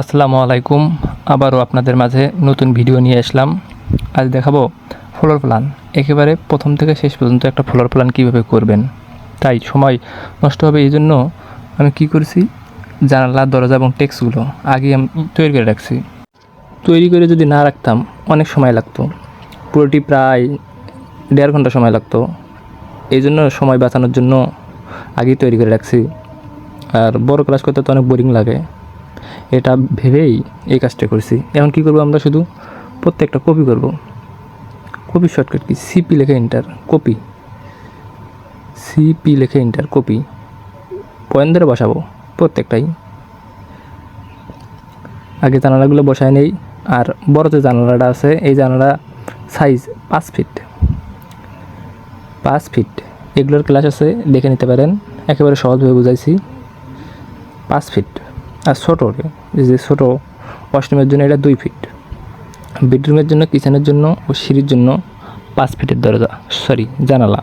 আসসালামু আলাইকুম। আবারও আপনাদের মাঝে নতুন ভিডিও নিয়ে আসলাম। আজ দেখাবো ফ্লোর প্ল্যান, একেবারে প্রথম থেকে শেষ পর্যন্ত একটা ফ্লোর প্ল্যান কীভাবে করবেন। তাই সময় নষ্ট হবে, এই জন্য আমি কী করেছি, জানালা, দরজা এবং টেক্সটগুলো আগে আমি তৈরি করে রাখছি। তৈরি করে যদি না রাখতাম অনেক সময় লাগতো, পুরোটি প্রায় 1.5 ঘন্টা সময় লাগতো। এই জন্য সময় বাঁচানোর জন্য আগেই তৈরি করে রাখছি। আর বড় ক্লাস করতে তো অনেক বোরিং লাগে, এটা ভেবেই এই কাজটা করছি। এখন কী করবো, আমরা শুধু প্রত্যেকটা কপি করব। কপি শর্টকাট কি, সিপি লেখে এন্টার, কপি, সিপি লেখে এন্টার, কপি। পয়েন্ট ধরে বসাবো প্রত্যেকটাই। আগে জানালাগুলো বসায় নেই। আর বড় যে জানালাটা আছে, এই জানালা সাইজ 5 ফিট, 5 ফিট। এগুলোর ক্লাস আছে, দেখে নিতে পারেন, একেবারে সহজভাবে বুঝাইছি। 5 ফিট। আর ছোটো, যে ছোটো ওয়াশরুমের জন্য এটা 2 ফিট। বেডরুমের জন্য, কিচেনের জন্য ও সিঁড়ির জন্য 5 ফিটের দরজা, জানালা।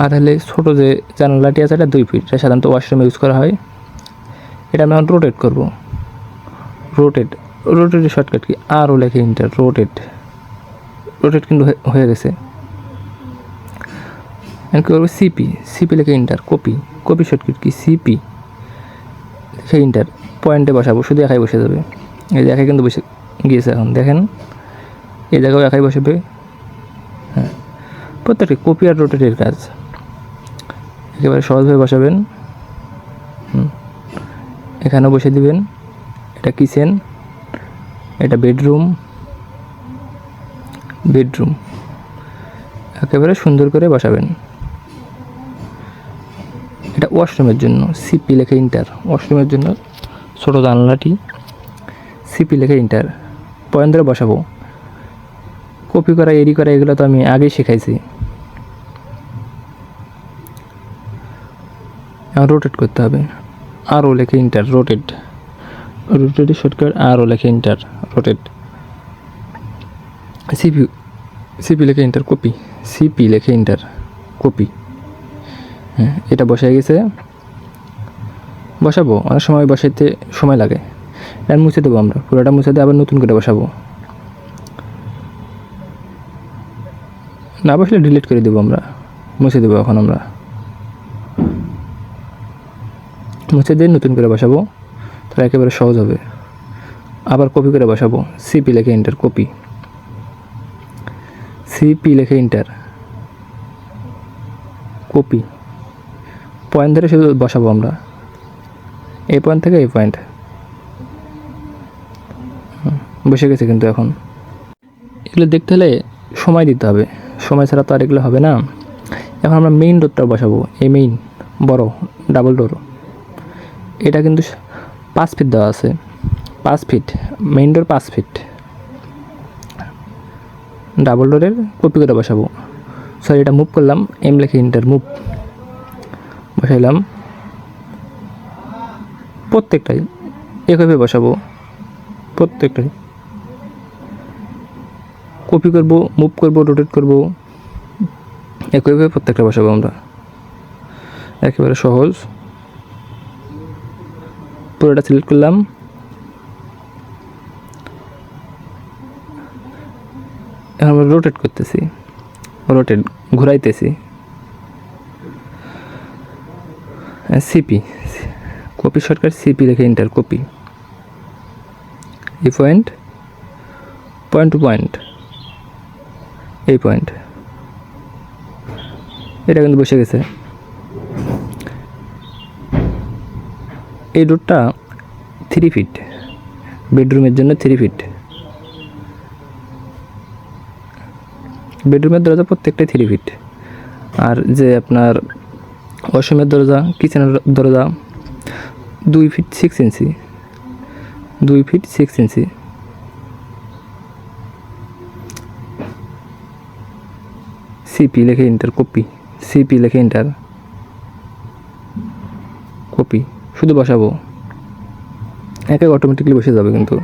আর হলে ছোটো যে জানালাটি আছে, এটা 2 ফিট। এটা সাধারণত ওয়াশরুমে ইউজ করা হয়। এটা আমি এখন রোটেট করবো। রোটেটের শর্টকাট কি, আরও লেখে ইন্টার, রোটেট কিন্তু হয়ে গেছে। এখন কী করবো, সিপি লেখে inter, copy shortcut key, CP লেখে ইন্টার। পয়েন্টে বসাবো, শুধু একাই বসে যাবে। এই যে একাই কিন্তু বসে গিয়েছে। এখন দেখেন, এই জায়গাও একাই বসবে। হ্যাঁ, প্রত্যেকটি কপি আর রোটেটের কাজ একেবারে সহজভাবে বসাবেন। এখানেও বসে দিবেন। এটা কিচেন, এটা বেডরুম, একেবারে সুন্দর করে বসাবেন। এটা ওয়াশরুমের জন্য, সিপি লেখে ইন্টার, ওয়াশরুমের জন্য ছোটো জানলাটি, সিপি লেখে ইন্টার। পয়েন্ট ধরে বসাবো। কপি করা, এডি করা, এগুলো তো আমি আগেই শেখাইছি। এখন রোটেট করতে হবে। আরও লেখে ইন্টার, রোটেটের শর্টকাট আরও লেখে ইন্টার, রোটেট। সিপি লেখে ইন্টার, কপি, সিপি লেখে ইন্টার, কপি। হ্যাঁ, এটা বসে গেছে। বসাবো, অনেক সময় বসাইতে সময় লাগে। এটা মুছে দেবো আমরা, পুরোটা মুছে দিয়ে আবার নতুন করে বসাবো। না বসলে ডিলিট করে দেবো আমরা, মুছে দেবো। এখন আমরা মুছে দিয়ে নতুন করে বসাবো, তাহলে একেবারে সহজ হবে। আবার কপি করে বসাবো, সিপি লেখে ইন্টার, কপি, সিপি লেখে ইন্টার, কপি। পয়েন্ট ধরে শুধু বসাবো আমরা, এই পয়েন্ট থেকে এই পয়েন্ট। বসে গেছে কিন্তু। এখন এগুলো দেখতে হলে সময় দিতে হবে, সময় ছাড়া তো আর এগুলো হবে না। এখন আমরা মেইন ডোরটা বসাবো। এই মেইন বড় ডাবল ডোর, এটা কিন্তু 5 ফিট দেওয়া আছে, 5 feet main door, 5 feet. Double ডোরের কপি করে বসাবো। এটা মুভ করলাম, এম লেখে ইন্টার, মুভ বসাইলাম। প্রত্যেকটাই এভাবে বসাবো, প্রত্যেকটাই কপি করব, মুভ করব, রোটেট করব, একইভাবে প্রত্যেকটা বসাবো আমরা। একেবারে সহজ। পুরোটা সিলেক্ট করলাম। এখন আমরা রোটেট করতেছি, ঘুরাইতেছি। সিপি, কপি শর্টকাট, সিপি লেখে ইন্টার, কপি। এই পয়েন্ট টু পয়েন্ট, এই পয়েন্ট। এটা কিন্তু বসে গেছে। এই ডোরটা 3 ফিট, বেডরুমের জন্য 3 ফিট। বেডরুমের দরজা প্রত্যেকটাই 3 ফিট। আর যে আপনার ওয়াশরুমের দরজা, কিচেনের দরজা 2 ফিট 6 ইঞ্চি, 2 ফিট 6 ইঞ্চি। সিপি লেখে ইন্টার, কপি, সিপি লেখে ইন্টার, কপি। শুধু বসাবো, একে অটোমেটিকলি বসে যাবে। কিন্তু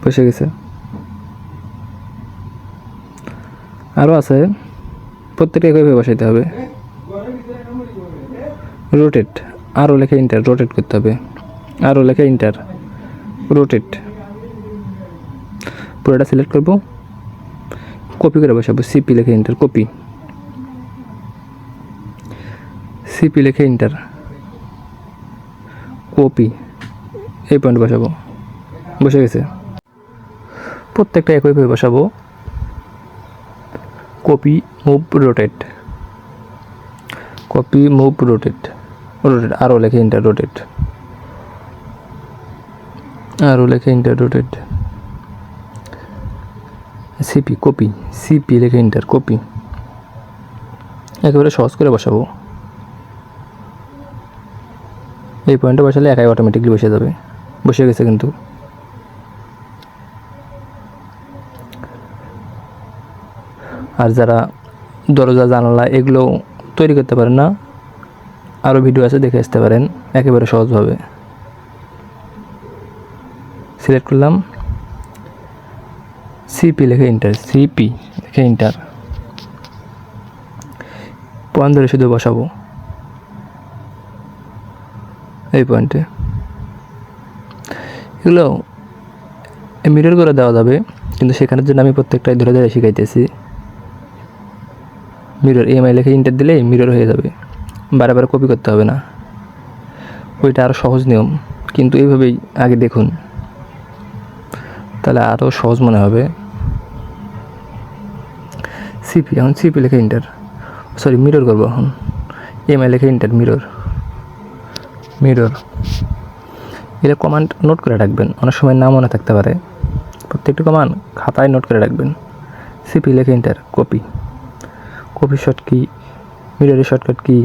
বসে গেছে। আরও আছে, প্রত্যেকটা একইভাবে বসাইতে হবে। রোটেট, আরও লেখা ইন্টার, রোটেট করতে হবে, আরও লেখা ইন্টার, রোটেট। পুরোটা সিলেক্ট করব, কপি করে বসাবো, সিপি লেখা ইন্টার, কপি, সিপি লেখা ইন্টার, কপি, এই পয়েন্ট বসাবো, বসে গেছে। প্রত্যেকটা একইভাবে বসাবো, copy, move, rotate, copy, move, rotate, rotate, আরও লেখা ইন্টার, রোটেট, আরও লেখা inter, rotate, CP, copy, CP লেখা ইন্টার, কপি। একেবারে সহজ করে বসাবো, এই পয়েন্টে বসালে একাই অটোমেটিকলি বসে যাবে, বসে গেছে কিন্তু। আর যারা দরজা জানালা এগুলো তৈরি করতে পারেন না, আরও ভিডিও আছে, দেখে আসতে পারেন একেবারে সহজভাবে। সিলেক্ট করলাম, সিপি লেখে ইন্টার, সিপি লেখে ইন্টার, পয়েন্ট ধরে শুধু বসাবো এই পয়েন্টে। এগুলো মিরর করে দেওয়া যাবে, কিন্তু সেখানের জন্য আমি প্রত্যেকটাই ধরে ধরে শিখাইতেছি। মিরর, এমআই লেখে ইন্টার দিলেই মিরর হয়ে যাবে, বারে বারে কপি করতে হবে না। ওইটা আরও সহজ নিয়ম, কিন্তু এইভাবেই আগে দেখুন, তাহলে আরও সহজ মনে হবে। সিপি, এখন সিপি লেখে ইন্টার, সরি মিরর করবো এখন, এমআই লেখে ইন্টার, মিরর, মিরর। এটা কমান্ড নোট করে রাখবেন, অনেক সময় না মনে থাকতে পারে, প্রত্যেকটি কমান্ড খাতায় নোট করে রাখবেন। সিপি লেখে ইন্টার, কপি, কপি শর্ট কি, মিররের শর্টকাট কি,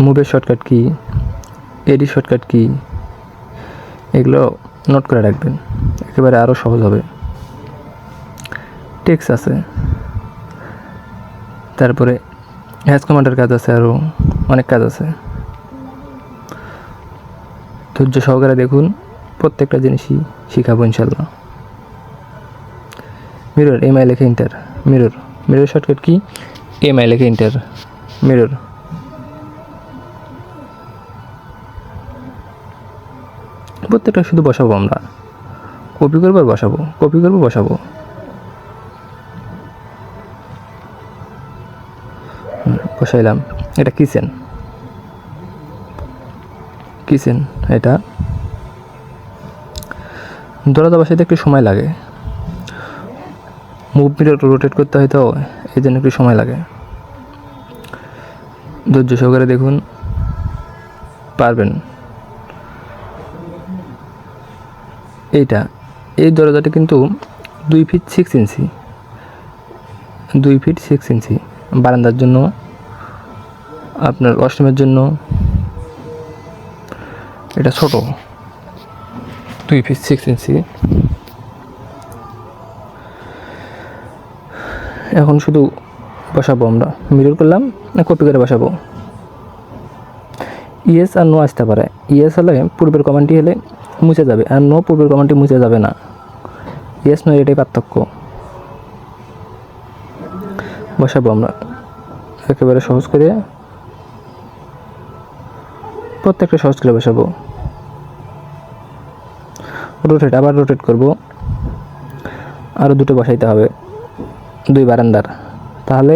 মুভের শর্টকাট কি, এডি শর্টকাট কি, এগুলো নোট করে রাখবেন, একেবারে আরও সহজ হবে। টেক্সট আছে, তারপরে হ্যাশ কমান্ডের কাজ আছে, আরও অনেক কাজ আছে। ধৈর্য সহকারে দেখুন, প্রত্যেকটা জিনিসই শিখাবো ইনশাল্লাহ। মিরর, এমআই লেখে inter, mirror, mirror shortcut key, MI লেখে ইন্টার, মিরর। প্রত্যেকটা শুধু বসাবো আমরা, কপি করবো আর বসাবো, কপি করবো বসাবো। বসাইলাম, এটা কিচেন, কিচেন, এটা দরজা বসাইতে একটু সময় লাগে, মুভ মিরর রোটেট করতে হয়, তো এই জন্য একটু সময় লাগে। ধৈর্য সহকারে দেখুন, পারবেন। এইটা, এই দরজাটা কিন্তু 2 ফিট 6 ইঞ্চি, 2 ফিট 6 ইঞ্চি, বারান্দার জন্য, আপনার ওয়াশরুমের জন্য এটা ছোট, 2 ফিট 6 ইঞ্চি। এখন শুধু বসাবো আমরা, মিরর করলাম, কপি করে বসাবো। ইয়েস আর নো আসতে পারে, ইয়েস হলে পূর্বের কমান্ডটি হলে মুছে যাবে, আর নো পূর্বের কমান্ডটি মুছে যাবে না। ইয়েস নো এটাই পার্থক্য। বসাবো আমরা একেবারে সহজ করে, প্রত্যেকটা সহজ করে বসাবো। রোটেট, আবার রোটেট করব, আরও দুটো বসাইতে হবে, 2 বারান্দার, তাহলে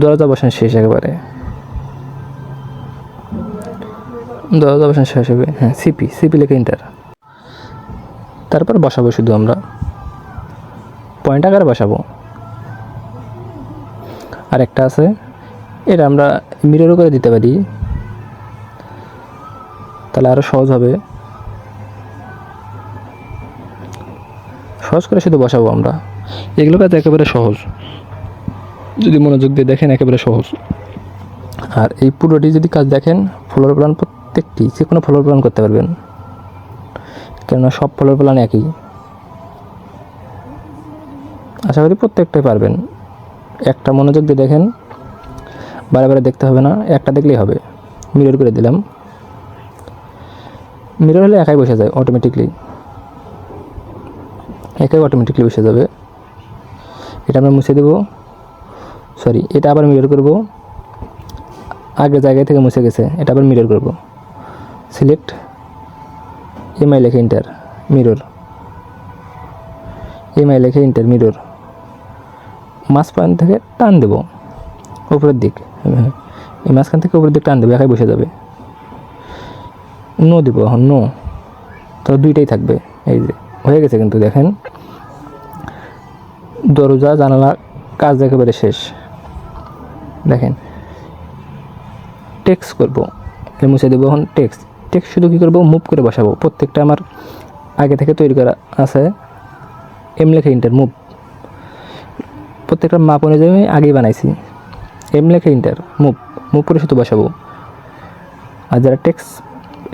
দরজা বসানো শেষ, একেবারে দরজা বসানো শেষ হবে। হ্যাঁ, সিপি, সিপি লেখে ইন্টার, তারপর বসাবো শুধু আমরা, পয়েন্ট আকারে বসাবো। আর একটা আছে, এটা আমরা মিররও করে দিতে পারি, তাহলে আরও সহজ হবে। সহজ করে শুধু বসাবো আমরা, এগুলো কাজ একেবারে সহজ, যদি মনোযোগ দিয়ে দেখেন একেবারে সহজ। আর এই পুরোটি যদি কাজ দেখেন, ফ্লোর প্ল্যান প্রত্যেকটি যে কোনো ফ্লোর প্ল্যান করতে পারবেন, কেননা সব ফ্লোর প্ল্যান একই। আশা করি প্রত্যেকটাই পারবেন, একটা মনোযোগ দিয়ে দেখেন, বারে বারে দেখতে হবে না, একটা দেখলেই হবে। মিরর করে দিলাম, মিরর হলে একাই বসে যায় অটোমেটিকলি, একাই অটোমেটিকলি বসে যাবে। এটা আমরা মুছে দেবো, সরি, এটা আবার মিরর করব, আগের জায়গায় থেকে মুছে গেছে, এটা আবার মিরর করব। সিলেক্ট এমআই লেখে ইন্টার মিরর, এমআই লেখে ইন্টার মিরর, মাঝ পয়েন্ট থেকে টান দেব উপরের দিক, এই মাঝখান থেকে উপরের দিক টান দেবো, একাই বসে যাবে। নো দেবো এখন, নো, তো দুইটাই থাকবে। এই যে হয়ে গেছে কিন্তু দেখেন, দরজা জানালা কাজ একেবারে শেষ। দেখেন টেক্সট করবো, মুছে দেবো এখন। টেক্সট শুধু কী করবো, মুভ করে বসাবো। প্রত্যেকটা আমার আগে থেকে তৈরি করা আছে। এম লেখে ইন্টার মুভ, প্রত্যেকটা মাপ অনুযায়ী আমি আগেই বানাইছি। এম লেখে ইন্টার মুভ করে শুধু বসাবো। আর যারা টেক্সট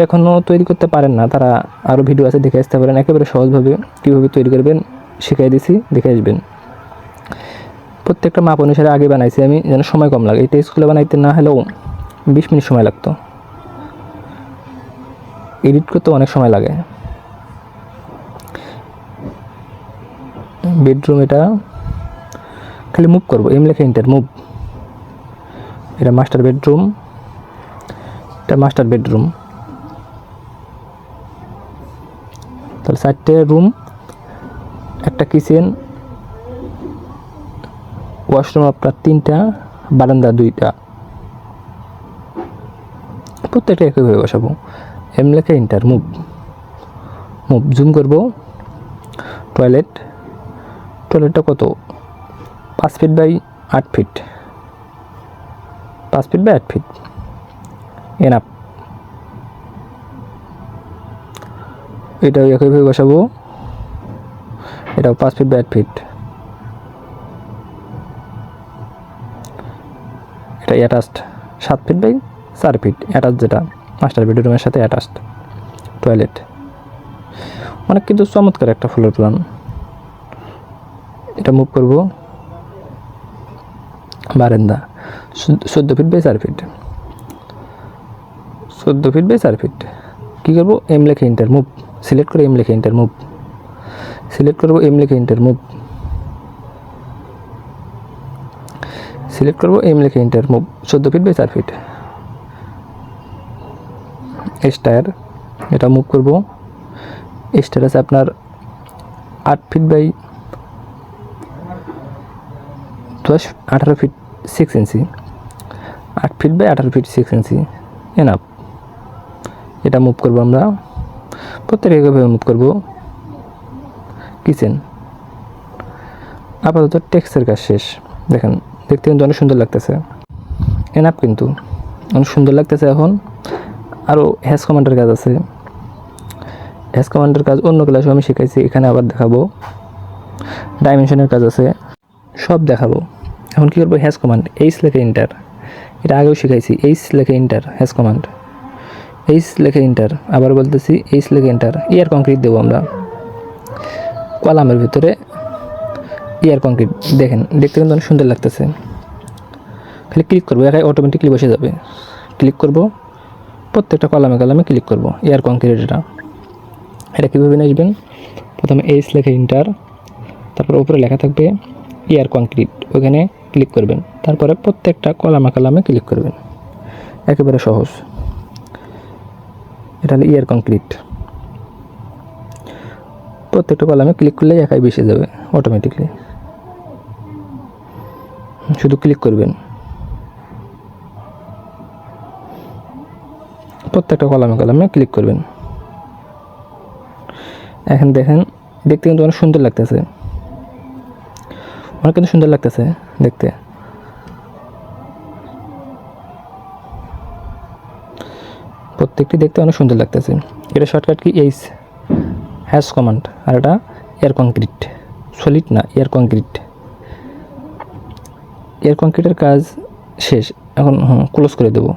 এখনও তৈরি করতে পারেন না, তারা আরও ভিডিও আছে, দেখে আসতে পারেন। একেবারে সহজভাবে কীভাবে তৈরি করবেন শিখিয়ে দিছি, দেখে আসবেন। প্রত্যেকটা মাপ অনুসারে আগে বানাইছি আমি, যেন সময় কম লাগে। এই টেক্সটগুলো বানাইতে না হলেও 20 মিনিট সময় লাগতো, এডিট করতে অনেক সময় লাগে। বেডরুম, এটা খালি মুভ করবো, এম লেখে ইন্টার মুভ। এটা মাস্টার বেডরুম, এটা মাস্টার বেডরুম। তাহলে 4টে রুম, একটা কিচেন, ওয়াশরুম আপনার 3টা, বারান্দা 2টা। প্রত্যেকটা একইভাবে বসাবো। এম লেখে ইন্টার মুভ জুম করবো। টয়লেটটা কত, 5 feet by 8 feet, 5 feet by 8 feet enough. এটাও একইভাবে বসাবো, এটাও 5 ফিট বাই 8 ফিট। এটা attached 7 feet by 4 feet, attach, যেটা মাস্টার বেডরুমের সাথে অ্যাটাচড টয়লেট। অনেক কিন্তু চমৎকার একটা ফ্লোর প্ল্যান। এটা মুভ করব। বারান্দা 14 feet by 4 feet, 14 feet by 4 feet. কী করবো, এম লেখে ইন্টার মুভ, সিলেক্ট করে এম লেখে ইন্টার মুভ, সিলেক্ট করবো এম লেখে ইন্টার মুভ, সিলেক্ট করবো এম লেখে enter move. 14 feet by 4 feet. Star, এটা মুভ করব। স্টার আছে আপনার 8 feet by 18 feet 6 inch, 8 feet by 18 feet 6 inch enough. এটা মুভ করবো আমরা, প্রত্যেকটা একইভাবে মুভ করবো। কিচেন, আপাতত টেক্সটের কাজ শেষ। দেখেন দেখতে কিন্তু অনেক সুন্দর লাগতেছে, এনাফ কিন্তু অনেক সুন্দর লাগতেছে। এখন আরও হ্যাশ কমান্ডের কাজ আছে। হ্যাশ কমান্ডের কাজ অন্য ক্লাসে আমি শিখাইছি, এখানে আবার দেখাবো। ডাইমেনশনের কাজ আছে, সব দেখাবো। এখন কী করবো, হ্যাশ কমান্ড, এইচ লেখে ইন্টার, এটা আগেও শিখাইছি। এইচ লেখে ইন্টার, হ্যাশ কমান্ড, এইচ লেখে ইন্টার। আবার বলতেছি, এইচ লেখে ইন্টার। ইয়ার কংক্রিট দেবো আমরা কলামের ভিতরে, ইয়ার কংক্রিট। দেখেন দেখতে কিন্তু অনেক সুন্দর লাগতেছে। খালি ক্লিক করবো, একাই অটোমেটিকলি বসে যাবে। ক্লিক করব, প্রত্যেকটা কলামে ক্লিক করব। এয়ার কংক্রিট, এটা কীভাবে আসবেন, প্রথমে এইচ লেখে ইন্টার, তারপর উপরে লেখা থাকবে এয়ার কংক্রিট, ওখানে ক্লিক করবেন। তারপরে প্রত্যেকটা কলামে ক্লিক করবেন, একেবারে সহজ। এটা হলো এয়ার কংক্রিট। প্রত্যেকটা কলামে ক্লিক করলেই একাই বসে যাবে অটোমেটিকলি, শুধু ক্লিক করবেন। প্রত্যেকটা কলামে ক্লিক করবেন। এখন দেখেন দেখতে কিন্তু অনেক সুন্দর লাগতেছে, অনেক কিন্তু সুন্দর লাগতেছে দেখতে। প্রত্যেকটি দেখতে অনেক সুন্দর লাগতেছে। এটা shortcut key, H hash command. আর এটা এয়ার কংক্রিট, সলিড না, এয়ার কংক্রিট। এয়ার কংক্রিটের কাজ শেষ, এখন ক্লোজ করে দেবো।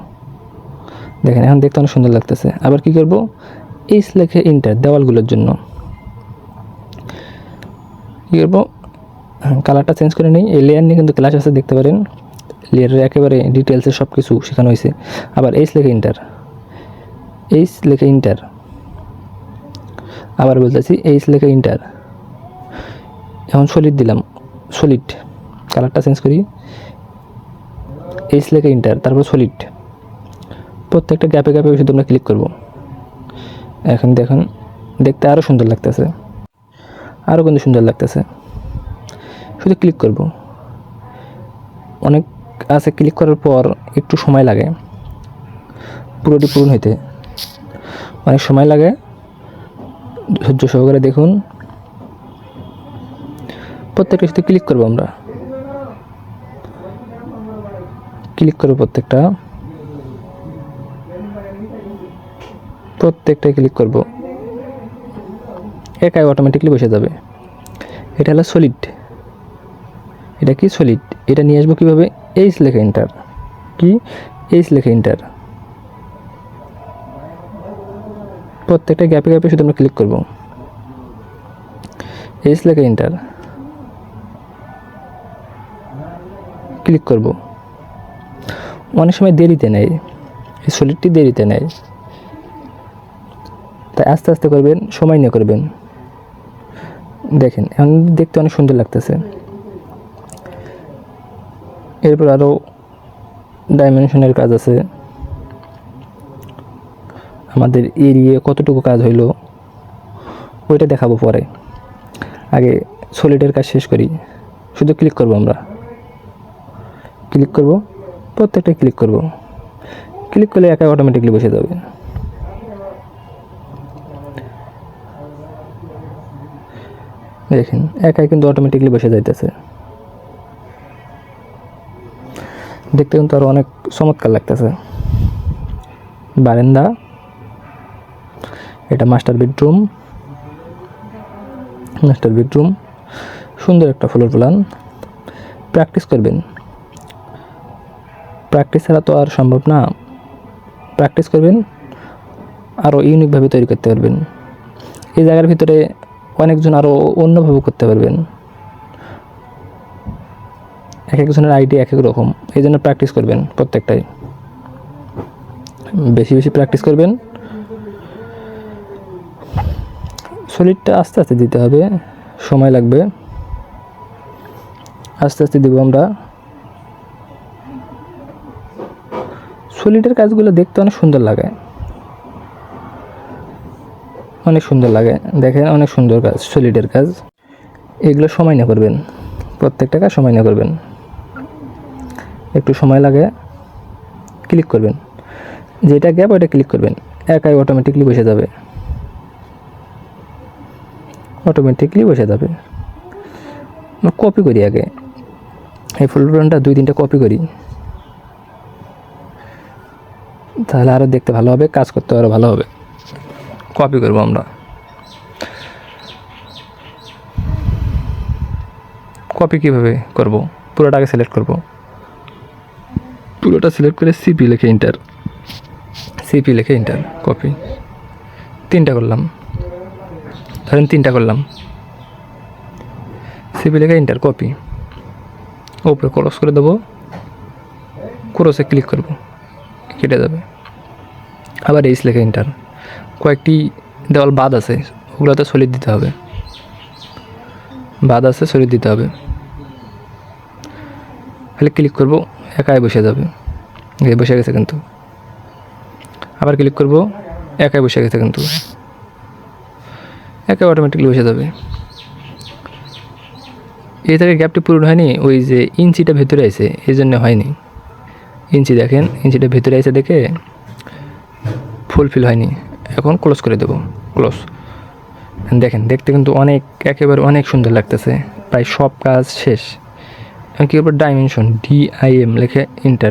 দেখেন এখন দেখতে অনেক সুন্দর লাগতেছে। আবার কি করব, এইচ লেখে ইন্টার, দেওয়ালগুলোর জন্য কী করবো, কালারটা চেঞ্জ করে নিই। এই লেয়ার নিয়ে কিন্তু ক্লাস আছে, দেখতে পারেন। লেয়ারের একেবারে ডিটেলসে সব কিছু শেখানো হয়েছে। আবার এইচ লেখে ইন্টার, এইচ লেখে ইন্টার। আবার বলতেছি এইচ লেখে ইন্টার। এখন সলিড দিলাম, সলিড, কালারটা চেঞ্জ করি। এইচ লেখে ইন্টার, তারপর সলিড, প্রত্যেকটা গ্যাপে গ্যাপে শুধু আমরা ক্লিক করব। এখন দেখুন দেখতে আরও সুন্দর লাগতেছে, আরও কিন্তু সুন্দর লাগতেছে। শুধু ক্লিক করব। অনেক আছে ক্লিক করার পর একটু সময় লাগে পুরোটি পূরণ হইতে, অনেক সময় লাগে। ধৈর্য সহকারে দেখুন। প্রত্যেকটা শুধু ক্লিক করবো, আমরা ক্লিক করবো প্রত্যেকটাই ক্লিক করব, একাই অটোমেটিকলি বসে যাবে। এটা হলো সলিড। এটা কি সলিড? এটা নিয়ে আসবো কীভাবে? এইচ লেখা এন্টার। কি এইচ লেখা এন্টার। প্রত্যেকটা গ্যাপে গ্যাপে শুধু আমরা ক্লিক করব, এইচ লেখা এন্টার ক্লিক করব। অনেক সময় দেরিতে নেয়, এই সলিডটি দেরিতে নেয়, তাই আস্তে আস্তে করবেন, সময় নিয়ে করবেন। দেখেন এখন দেখতে অনেক সুন্দর লাগতেছে। এরপর আরও ডাইমেনশনের কাজ আছে। আমাদের এরিয়া কতটুকু কাজ হইলো ওইটা দেখাবো পরে, আগে সলিডের কাজ শেষ করি। শুধু ক্লিক করব, আমরা ক্লিক করব, প্রত্যেকটা ক্লিক করব। ক্লিক করলে একাই অটোমেটিকলি বসে যাবে। দেখেন একাই কিন্তু অটোমেটিকলি বসে যাইতেছে। দেখতে কিন্তু আরও অনেক চমৎকার লাগতেছে। বারান্দা, এটা মাস্টার বেডরুম। সুন্দর একটা ফ্লোর প্ল্যান। প্র্যাকটিস করবেন, প্র্যাকটিস ছাড়া তো আর সম্ভব না। প্র্যাকটিস করবেন, আরও ইউনিকভাবে তৈরি করতে পারবেন। এই জায়গার ভিতরে অনেকজন আরও অন্যভাবে করতে পারবেন। এক একজনের আইডিয়া এক এক রকম, এই জন্য প্র্যাকটিস করবেন প্রত্যেকটাই, বেশি বেশি প্র্যাকটিস করবেন। সলিডটা আস্তে আস্তে দিতে হবে, সময় লাগবে, আস্তে আস্তে দিব আমরা। সলিডের কাজগুলো দেখতে অনেক সুন্দর লাগে, অনেক সুন্দর লাগে। দেখেন অনেক সুন্দর কাজ, সলিডের কাজ। এগুলো সময় নিয়ে করবেন, প্রত্যেকটা কাজ সময় নিয়ে করবেন। একটু সময় লাগে, ক্লিক করবেন, যেটা গ্যাপ ওইটা ক্লিক করবেন, একাই অটোমেটিকলি বসে যাবে, অটোমেটিকলি বসে যাবে। কপি করি আগে, এই ফুল প্ল্যানটা 2-3টা কপি করি, তাহলে আরও দেখতে ভালো হবে, কাজ করতে আরও ভালো হবে। কপি করবো আমরা, কপি কীভাবে করব? পুরোটাকে সিলেক্ট করব, পুরোটা সিলেক্ট করে সিপি লিখে এন্টার, কপি। 3টা করলাম, ধরেন 3টা করলাম, সিপি লিখে এন্টার, কপি। উপরে ক্রস করে দেবো, ক্রসে ক্লিক করব, কেটে যাবে। আবার এইচ লিখে এন্টার। কয়েকটি দেওয়াল বাদ আছে, ওগুলোতে সলিড দিতে হবে, বাদ আছে সলিড দিতে হবে। তাহলে ক্লিক করব, একাই বসে যাবে, বসে গেছে কিন্তু। আবার ক্লিক করব, একাই বসে গেছে কিন্তু, একাই অটোমেটিকলি বসে যাবে। এই থেকে গ্যাপটি পূরণ হয়নি, ওই যে ইঞ্চিটা ভেতরে আছে এই জন্য হয়নি। ইঞ্চি দেখেন, ইঞ্চিটা ভেতরে আছে দেখে ফুলফিল হয়নি। এখন ক্লোজ করে দেবো, ক্লোজ। দেখেন দেখতে কিন্তু অনেক, একেবারে অনেক সুন্দর লাগতেছে, প্রায় সব কাজ শেষ। এখন কী করবো? ডাইমেনশন, DIM লিখে এন্টার,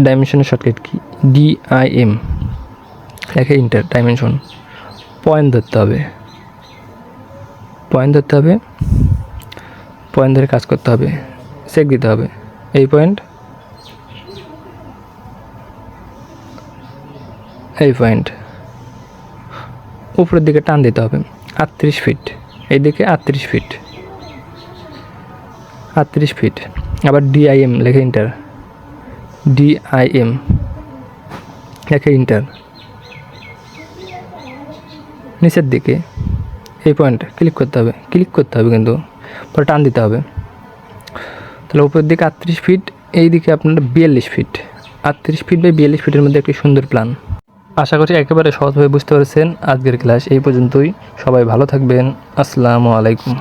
ডাইমেনশনের শর্টকাট কি? DIM লিখে এন্টার, ডাইমেনশন। পয়েন্ট ধরতে হবে, পয়েন্ট ধরে কাজ করতে হবে, চেক দিতে হবে। এই পয়েন্ট, উপরের দিকে টান দিতে হবে 38 ফিট, এইদিকে 38 ফিট। আবার DIM লিখে এন্টার, DIM লিখে এন্টার। নিচের দিকে এই পয়েন্ট ক্লিক করতে হবে কিন্তু পরে টান দিতে হবে। তাহলে উপরের দিকে 38 ফিট, এই দিকে আপনার 42 ফিট। 38 ফিট বাই 42 ফিটের মধ্যে একটি সুন্দর প্ল্যান। আশা করি একেবারে সহজভাবে বুঝতে পেরেছেন। আজকের ক্লাস এই পর্যন্তই। সবাই ভালো থাকবেন। আসসালামু আলাইকুম।